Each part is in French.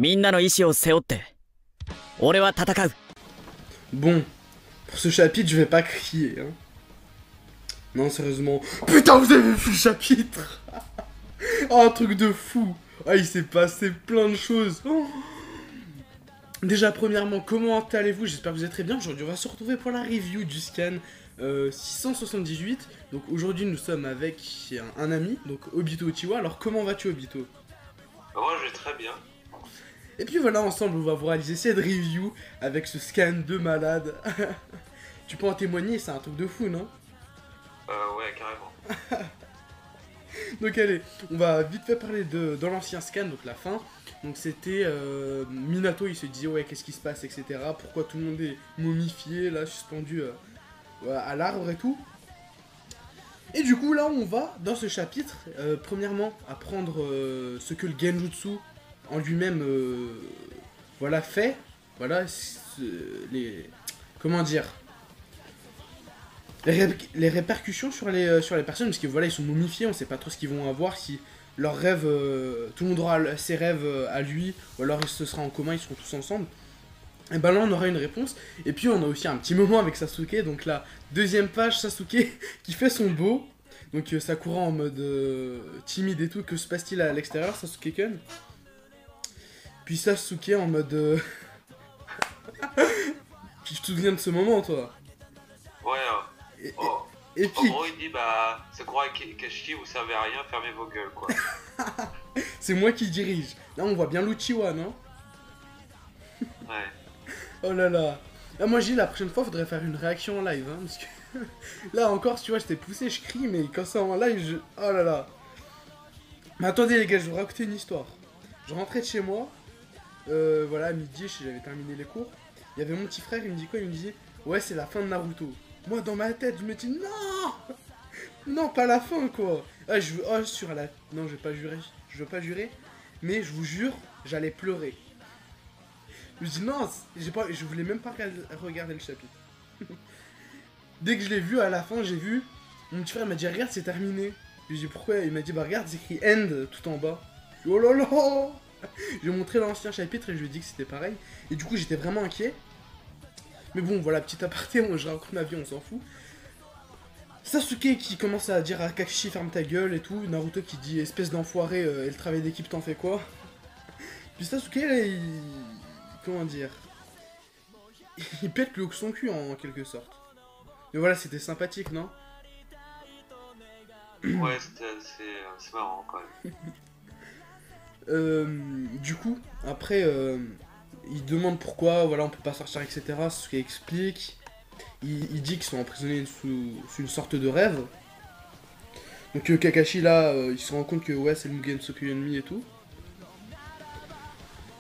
みんなの意志を背負って俺は戦う。 Bon, pour ce chapitre, je vais pas crier, hein. Non, sérieusement. Putain, vous avez vu le chapitre? Oh, un truc de fou. Ah, il s'est passé plein de choses. Oh. Déjà, premièrement, comment allez-vous? J'espère que vous êtes très bien. Aujourd'hui, on va se retrouver pour la review du scan 678. Donc, aujourd'hui, nous sommes avec un ami, donc Obito Uchiwa. Alors, comment vas-tu, Obito? Moi, je vais très bien. Et puis voilà, ensemble, on va vous réaliser cette review avec ce scan de malade. Tu peux en témoigner, c'est un truc de fou, non? Ouais, carrément. Donc allez, on va vite fait parler dans l'ancien scan, donc la fin. Donc c'était Minato, il se disait ouais, qu'est-ce qui se passe, etc. Pourquoi tout le monde est momifié, là, suspendu à l'arbre et tout. Et du coup, là, on va, dans ce chapitre, premièrement, apprendre ce que le Genjutsu en lui-même, voilà, fait. Voilà, comment dire, les répercussions sur les personnes, parce que voilà, ils sont momifiés, on sait pas trop ce qu'ils vont avoir, si leurs rêves, tout le monde aura ses rêves à lui, ou alors ce sera en commun, ils seront tous ensemble. Et ben là, on aura une réponse. Et puis, on a aussi un petit moment avec Sasuke, donc la deuxième page, Sasuke qui fait son beau. Donc, Sakura en mode timide et tout, que se passe-t-il à l'extérieur, Sasuke-kun? Puis Sasuke en mode... Tu te souviens de ce moment, toi? Ouais. Et puis... En gros, il dit, bah, Sakura et Kashi, vous servez à rien, fermez vos gueules, quoi. C'est moi qui dirige. Là, on voit bien l'Uchiwa, non? Ouais. Oh là là. Là, moi, j'ai dit, la prochaine fois, faudrait faire une réaction en live, hein, parce que... Là, encore, tu vois, j'étais poussé, je crie, mais quand c'est en live, je... Oh là là. Mais attendez, les gars, je vais vous raconter une histoire. Je rentrais de chez moi, voilà, à midi, j'avais terminé les cours. Il y avait mon petit frère, il me dit quoi? Il me dit, ouais, c'est la fin de Naruto. Moi, dans ma tête, je me dis, non! Non, pas la fin, quoi. Ah, sur la... Non, je vais pas jurer, mais je vous jure, j'allais pleurer. Je me dis, non, je voulais même pas regarder le chapitre. Dès que je l'ai vu, à la fin, j'ai vu, mon petit frère m'a dit, regarde, c'est terminé. Je lui ai dit, pourquoi? Il m'a dit, bah regarde, c'est écrit end tout en bas. Oh là là! Je lui ai montré l'ancien chapitre et je lui ai dit que c'était pareil. Et du coup, j'étais vraiment inquiet. Mais bon, voilà, petit aparté, moi je raconte ma vie, on s'en fout. Sasuke qui commence à dire à Kakashi ferme ta gueule et tout. Naruto qui dit espèce d'enfoiré, et le travail d'équipe t'en fais quoi? Puis Sasuke, là, comment dire? Il pète son cul en quelque sorte. Mais voilà, c'était sympathique, non? Ouais, c'est marrant, quand même. Du coup, après, il demande pourquoi, voilà, on peut pas sortir, etc. C'est ce qu'il explique. Il dit qu'ils sont emprisonnés sous une sorte de rêve. Donc Kakashi, là, il se rend compte que, ouais, c'est le Mugen Tsukuyomi et tout.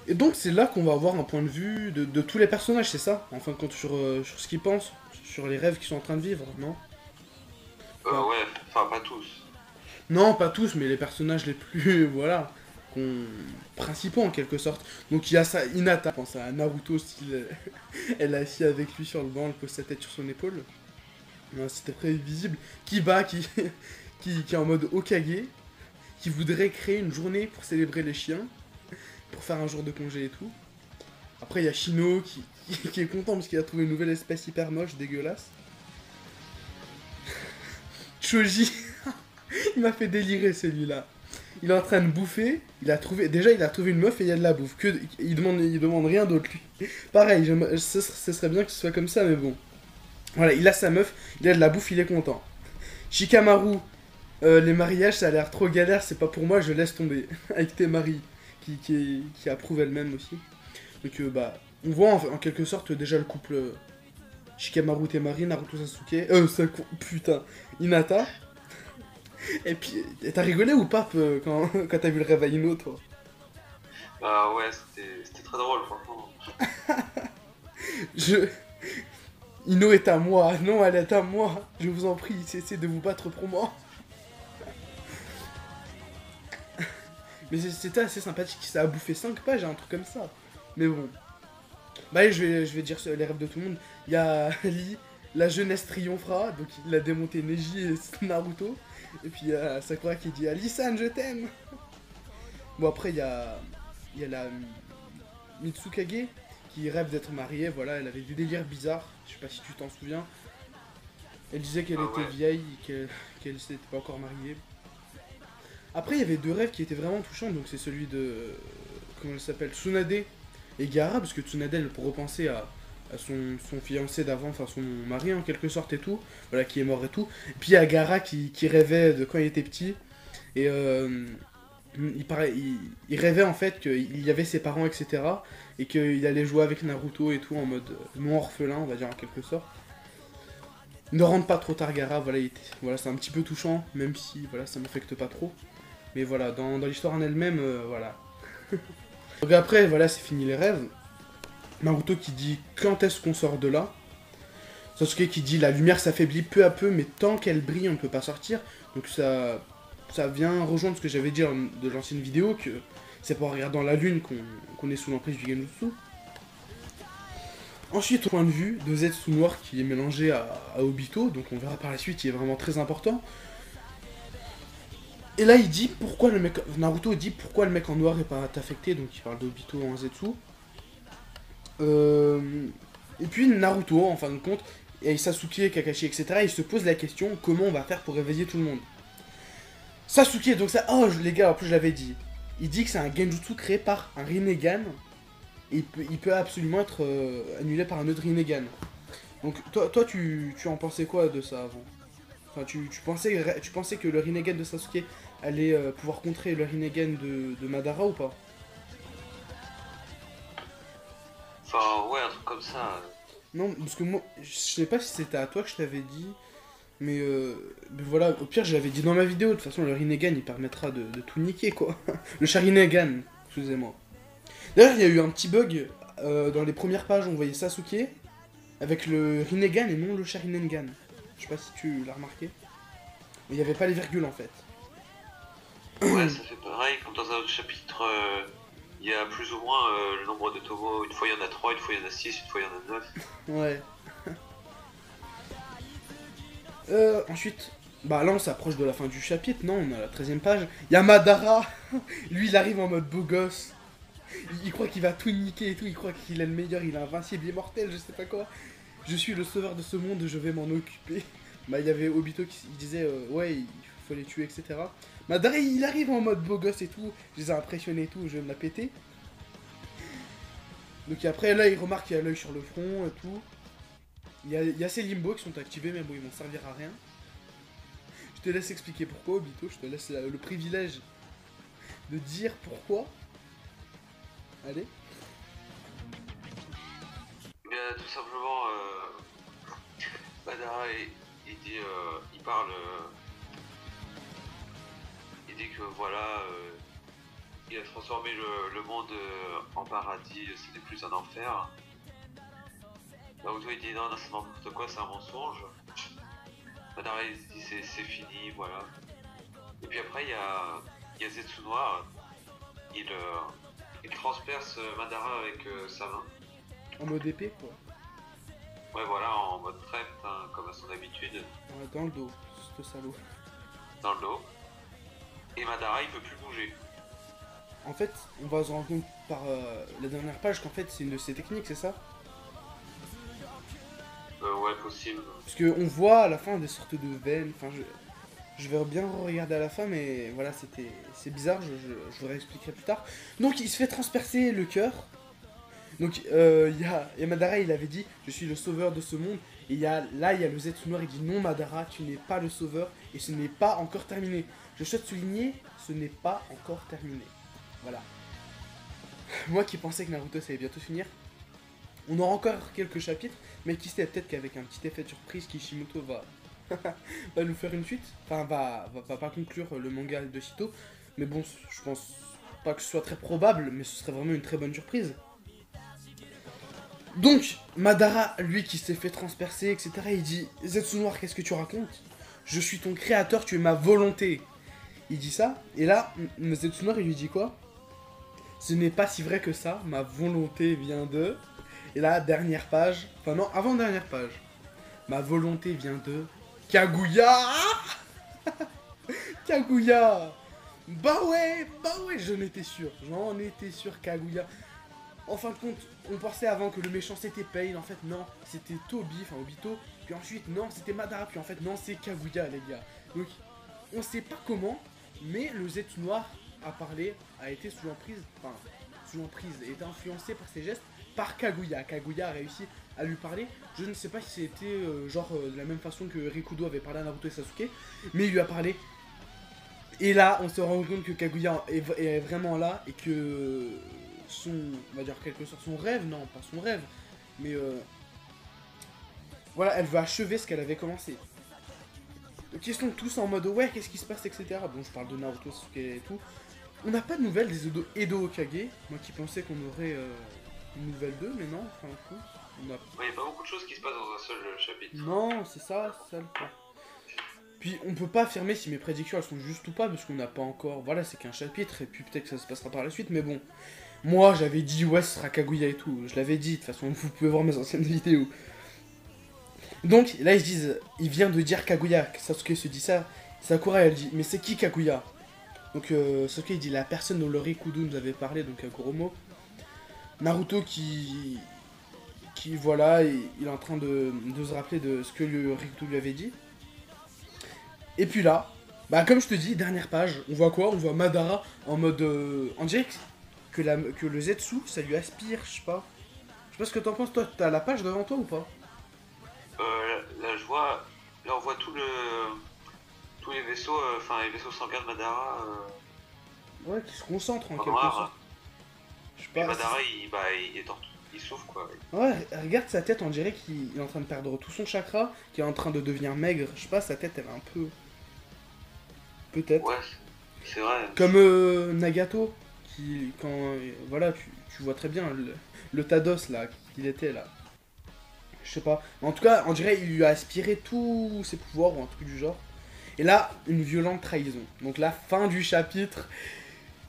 Et donc, c'est là qu'on va avoir un point de vue de tous les personnages, c'est ça? En fin de compte, sur ce qu'ils pensent, sur les rêves qu'ils sont en train de vivre, non? Ouais, enfin, pas tous. Non, pas tous, mais les personnages les plus, voilà, principaux en quelque sorte. Donc il y a ça, Hinata, je pense à Naruto, style, elle est assise avec lui sur le banc, elle pose sa tête sur son épaule. C'était prévisible. Kiba, qui est en mode Hokage, qui voudrait créer une journée pour célébrer les chiens, pour faire un jour de congé et tout. Après il y a Shino, qui est content parce qu'il a trouvé une nouvelle espèce hyper moche, dégueulasse. Choji, il m'a fait délirer celui-là. Il est en train de bouffer, déjà il a trouvé une meuf et il y a de la bouffe. Il demande rien d'autre lui. Pareil, ce serait bien que ce soit comme ça, mais bon. Voilà, il a sa meuf, il a de la bouffe, il est content. Shikamaru, les mariages ça a l'air trop galère, c'est pas pour moi, je laisse tomber. Avec Temari, qui approuve elle-même aussi. Donc bah, on voit en quelque sorte déjà le couple Shikamaru, Temari, Naruto, Sasuke, putain, Hinata. Et puis, t'as rigolé ou pas quand t'as vu le Revaino, toi? Bah ouais, c'était très drôle, franchement. Ino est à moi, non, elle est à moi. Je vous en prie, cessez de vous battre pour moi. Mais c'était assez sympathique, ça a bouffé 5 pages, un truc comme ça. Mais bon. Bah allez, je vais dire les rêves de tout le monde. Il y a Ali, la jeunesse triomphera, donc il a démonté Neji et Naruto. Et puis il y a Sakura qui dit Ali-san, je t'aime. Bon, après il y a Mitsukage qui rêve d'être mariée, voilà, elle avait du délire bizarre, je sais pas si tu t'en souviens. Elle disait qu'elle était vieille, qu'elle s'était pas encore mariée. Après, il y avait 2 rêves qui étaient vraiment touchants, donc c'est celui de... comment elle s'appelle, Tsunade et Gaara, parce que Tsunade, elle pour repenser à son fiancé d'avant, enfin son mari en quelque sorte et tout, voilà, qui est mort et tout. Et puis il y a Gaara qui rêvait de quand il était petit, et il rêvait en fait qu'il y avait ses parents, etc. Et qu'il allait jouer avec Naruto et tout en mode non orphelin, on va dire en quelque sorte. Ne rentre pas trop tard Gaara, voilà, c'est un petit peu touchant, même si voilà, ça m'affecte pas trop. Mais voilà, dans l'histoire en elle-même, voilà. Donc après, voilà, c'est fini les rêves. Naruto qui dit quand est-ce qu'on sort de là. Sasuke qui dit la lumière s'affaiblit peu à peu, mais tant qu'elle brille, on ne peut pas sortir. Donc ça vient rejoindre ce que j'avais dit de l'ancienne vidéo, que c'est pas en regardant la lune qu'on est sous l'emprise du Genjutsu. Ensuite, au point de vue de Zetsu noir qui est mélangé à Obito, donc on verra par la suite, il est vraiment très important. Et là, il dit pourquoi le mec. Naruto dit pourquoi le mec en noir est pas affecté, donc il parle d'Obito en Zetsu. Et puis Naruto, en fin de compte, et Sasuke, Kakashi, etc., il se pose la question comment on va faire pour réveiller tout le monde. Sasuke, donc ça. Oh, les gars, en plus je l'avais dit. Il dit que c'est un Genjutsu créé par un Rinnegan. Et il peut absolument être annulé par un autre Rinnegan. Donc, toi tu en pensais quoi de ça avant? Enfin, tu pensais que le Rinnegan de Sasuke allait pouvoir contrer le Rinnegan de Madara ou pas? Enfin, ouais, un truc comme ça. Non, parce que moi, je sais pas si c'était à toi que je t'avais dit, mais voilà, au pire, je l'avais dit dans ma vidéo, de toute façon, le Rinnegan, il permettra de tout niquer, quoi. Le Sharinnegan, excusez-moi. D'ailleurs, il y a eu un petit bug, dans les premières pages, on voyait Sasuke, avec le Rinnegan et non le Sharinnegan. Je sais pas si tu l'as remarqué. Mais il n'y avait pas les virgules, en fait. Ouais, ça fait pareil, comme dans un autre chapitre, il y a plus ou moins le nombre de tomos. Une fois il y en a 3, une fois il y en a 6, une fois il y en a 9. Ouais. Ensuite, bah là on s'approche de la fin du chapitre, non, on est à la 13ème page. Il y a Madara, lui il arrive en mode beau gosse. Il croit qu'il va tout niquer et tout, il croit qu'il est le meilleur, il est invincible, immortel, je sais pas quoi. Je suis le sauveur de ce monde, je vais m'en occuper. Bah il y avait Obito qui disait ouais, il faut les tuer, etc. Madara il arrive en mode beau gosse et tout, je les ai impressionnés et tout, je vais me la péter. Donc après là il remarque qu'il y a l'œil sur le front et tout. Il y a ces limbos qui sont activés mais bon ils vont servir à rien. Je te laisse expliquer pourquoi Obito, je te laisse le privilège de dire pourquoi. Allez. Bien, tout simplement, Madara, il dit, il parle, il dit que voilà, il a transformé le monde en paradis, c'était plus un enfer. Naruto il dit non, c'est n'importe quoi, c'est un mensonge. Madara il dit c'est fini, voilà. Et puis après il y a Zetsu noir, il transperce Madara avec sa main. En mode épée quoi. Ouais voilà, en mode trêve, hein, comme à son habitude. Ouais, dans le dos, ce salaud. Dans le dos. Et Madara il peut plus bouger. En fait, on va se rendre compte par la dernière page qu'en fait c'est une de ses techniques, c'est ça? Ouais, possible. Parce qu'on voit à la fin des sortes de veines, enfin je vais bien regarder à la fin, mais voilà, c'est bizarre, je vous réexpliquerai plus tard. Donc il se fait transpercer le cœur. Donc il y a Madara, il avait dit je suis le sauveur de ce monde. Et là il y a le Zetsu noir, il dit non Madara, tu n'es pas le sauveur et ce n'est pas encore terminé. Je souhaite souligner, ce n'est pas encore terminé. Voilà. Moi qui pensais que Naruto ça allait bientôt finir. On aura encore quelques chapitres, mais qui sait, peut-être qu'avec un petit effet de surprise, Kishimoto va nous faire une suite. Enfin, va pas conclure le manga de sitôt. Mais bon, je pense pas que ce soit très probable, mais ce serait vraiment une très bonne surprise. Donc, Madara, lui qui s'est fait transpercer, etc., il dit « Zetsu noir, qu'est-ce que tu racontes? Je suis ton créateur, tu es ma volonté. » Il dit ça, et là, Zetsu noir, il lui dit quoi? « Ce n'est pas si vrai que ça, ma volonté vient de... » Et là, dernière page, enfin non, avant-dernière page. Ma volonté vient de... Kaguya. Kaguya. Bah ouais, j'en étais sûr, Kaguya. En fin de compte, on pensait avant que le méchant c'était Pain, en fait non, c'était Toby, enfin Obito, puis ensuite non, c'était Madara, puis en fait non, c'est Kaguya les gars. Donc on sait pas comment, mais le Zetsu noir a parlé, a été sous l'emprise, est influencé par ses gestes par Kaguya. Kaguya a réussi à lui parler. Je ne sais pas si c'était de la même façon que Rikudo avait parlé à Naruto et Sasuke, mais il lui a parlé. Et là, on se rend compte que Kaguya est vraiment là et que on va dire quelque sorte son rêve, non pas son rêve, mais voilà, elle veut achever ce qu'elle avait commencé. Donc ils sont tous en mode ouais, qu'est-ce qui se passe, etc. Bon, je parle de Naruto, Sasuke et tout. On n'a pas de nouvelles des Edo Hokage. Moi qui pensais qu'on aurait une nouvelle d'eux, mais non, enfin, on a... Ouais, il n'y a pas beaucoup de choses qui se passent dans un seul chapitre. Non, c'est ça le point. Puis on peut pas affirmer si mes prédictions elles sont justes ou pas, parce qu'on n'a pas encore... Voilà, c'est qu'un chapitre, et puis peut-être que ça se passera par la suite, mais bon. Moi, j'avais dit, ouais, ce sera Kaguya et tout. Je l'avais dit, de toute façon, vous pouvez voir mes anciennes vidéos. Donc, là, ils se disent, il vient de dire Kaguya. Sasuke se dit ça. Sakura, elle dit, mais c'est qui Kaguya? Donc, Sasuke, il dit, la personne dont le Rikudo nous avait parlé, donc Kagoromo. Naruto qui voilà, il est en train de se rappeler de ce que le Rikudo lui avait dit. Et puis là, bah, comme je te dis, dernière page, on voit quoi? On voit Madara en mode... en direct que le Zetsu, ça lui aspire, je sais pas. Je sais pas ce que t'en penses, toi, t'as la page devant toi ou pas? Là, je vois... Là, on voit tous les vaisseaux, les vaisseaux sanguins de Madara. Ouais, qui se concentrent en quelque noir. sorte. Je sais Et pas. Madara, il souffre, quoi. Ouais, regarde sa tête, on dirait qu'il est en train de perdre tout son chakra, qu'il est en train de devenir maigre. Je sais pas, sa tête, elle est un peu... Peut-être. Ouais, c'est vrai. Comme Nagato, qui, quand... voilà, tu vois très bien le Tados, là, qu'il était, là. Je sais pas. En tout cas, on dirait qu'il lui a aspiré tous ses pouvoirs, ou un truc du genre. Et là, une violente trahison. Donc la fin du chapitre.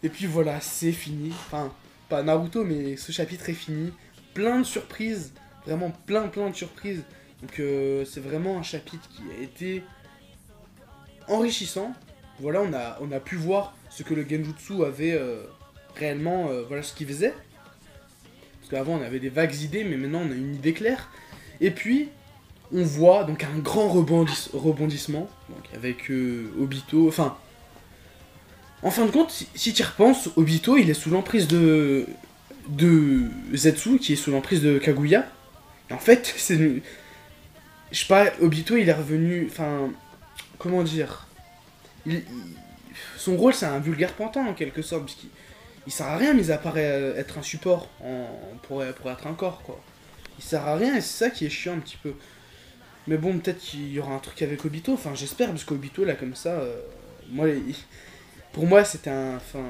Et puis voilà, c'est fini. Enfin, pas Naruto, mais ce chapitre est fini. Plein de surprises. Vraiment plein de surprises. Donc c'est vraiment un chapitre qui a été enrichissant. Voilà, on a pu voir ce que le Genjutsu avait réellement, voilà ce qu'il faisait. Parce qu'avant on avait des vagues idées, mais maintenant on a une idée claire. Et puis, on voit donc un grand rebondissement, donc avec Obito, enfin... En fin de compte, si tu y repenses, Obito il est sous l'emprise de Zetsu, qui est sous l'emprise de Kaguya. Et en fait, c'est... Je sais pas, Obito il est revenu... Enfin... Comment dire, son rôle c'est un vulgaire pantin en quelque sorte, puisqu'il sert à rien mis à part être un support pour être un corps quoi. Il sert à rien et c'est ça qui est chiant un petit peu. Mais bon, peut-être qu'il y aura un truc avec Obito, enfin j'espère, parce qu'Obito là comme ça, pour moi c'était un... Enfin,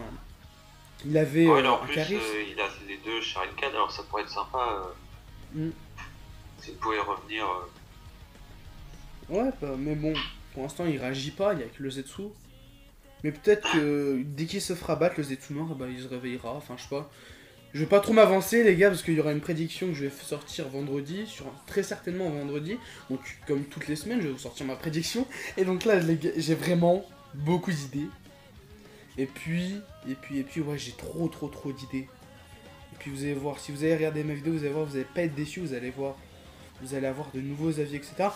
il avait ouais, en un plus, charisme. il a les deux Sharingan, alors ça pourrait être sympa s'il pouvait revenir. Ouais, bah, mais bon, pour l'instant il réagit pas, il y a que le Zetsu. Mais peut-être que dès qu'il se fera battre, le Zetsu noir, bah, il se réveillera, enfin je sais pas. Je vais pas trop m'avancer les gars, parce qu'il y aura une prédiction que je vais sortir vendredi, très certainement vendredi. Donc comme toutes les semaines, je vais vous sortir ma prédiction. Et donc là, les gars, j'ai vraiment beaucoup d'idées. Et puis, ouais, j'ai trop d'idées. Et puis vous allez voir, si vous allez regarder ma vidéo, vous allez voir, vous allez pas être déçus, vous allez voir. Vous allez avoir de nouveaux avis, etc.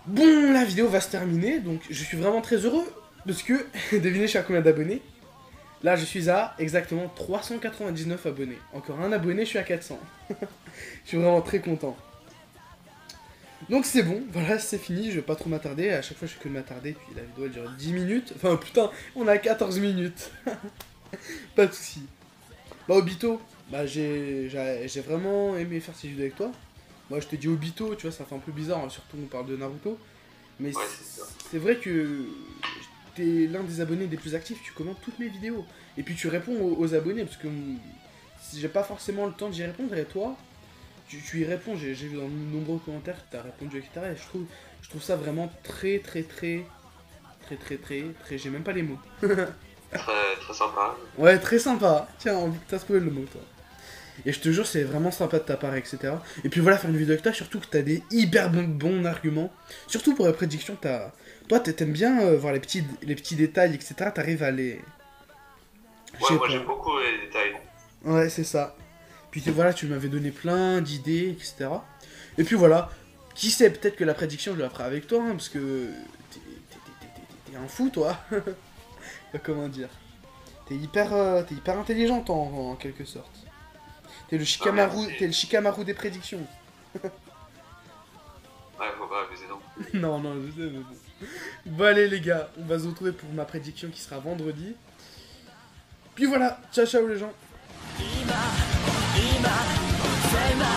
Bon, la vidéo va se terminer, donc je suis vraiment très heureux. Parce que, devinez, je suis à combien d'abonnés? Là, je suis à exactement 399 abonnés. Encore un abonné, je suis à 400. Je suis vraiment très content. Donc c'est bon, voilà, c'est fini, je vais pas trop m'attarder. À chaque fois, je fais que de m'attarder, puis la vidéo, elle dure 10 minutes. Enfin, putain, on a 14 minutes. Pas de soucis. Bah, Obito, bah, j'ai vraiment aimé faire ces vidéos avec toi. Moi, je te dis Obito, tu vois, ça fait un peu bizarre, hein, surtout on parle de Naruto. Mais Ouais, c'est vrai que t'es l'un des abonnés les plus actifs, tu commentes toutes mes vidéos. Et puis tu réponds aux abonnés, parce que si j'ai pas forcément le temps d'y répondre, et toi, tu y réponds. J'ai vu dans de nombreux commentaires que t'as répondu, etc. Et je trouve ça vraiment très, j'ai même pas les mots. Très sympa. Ouais, très sympa. Tiens, t'as trouvé le mot, toi. Et je te jure, c'est vraiment sympa de ta part, etc. Et puis voilà, faire une vidéo avec toi, surtout que t'as des hyper bons arguments. Surtout pour la prédiction, toi, t'aimes bien voir les petits détails, etc. T'arrives à les... Ouais, moi j'aime beaucoup les détails. Ouais, c'est ça. Puis voilà, tu m'avais donné plein d'idées, etc. Et puis voilà, qui sait, peut-être que la prédiction, je la ferai avec toi, hein, parce que t'es un fou, toi. Comment dire? T'es hyper intelligente en quelque sorte. T'es le Shikamaru des prédictions. Ouais, faut pas abuser non. Non, non, je sais, mais bon. Bon, allez, les gars, on va se retrouver pour ma prédiction qui sera vendredi. Puis voilà, ciao, ciao, les gens.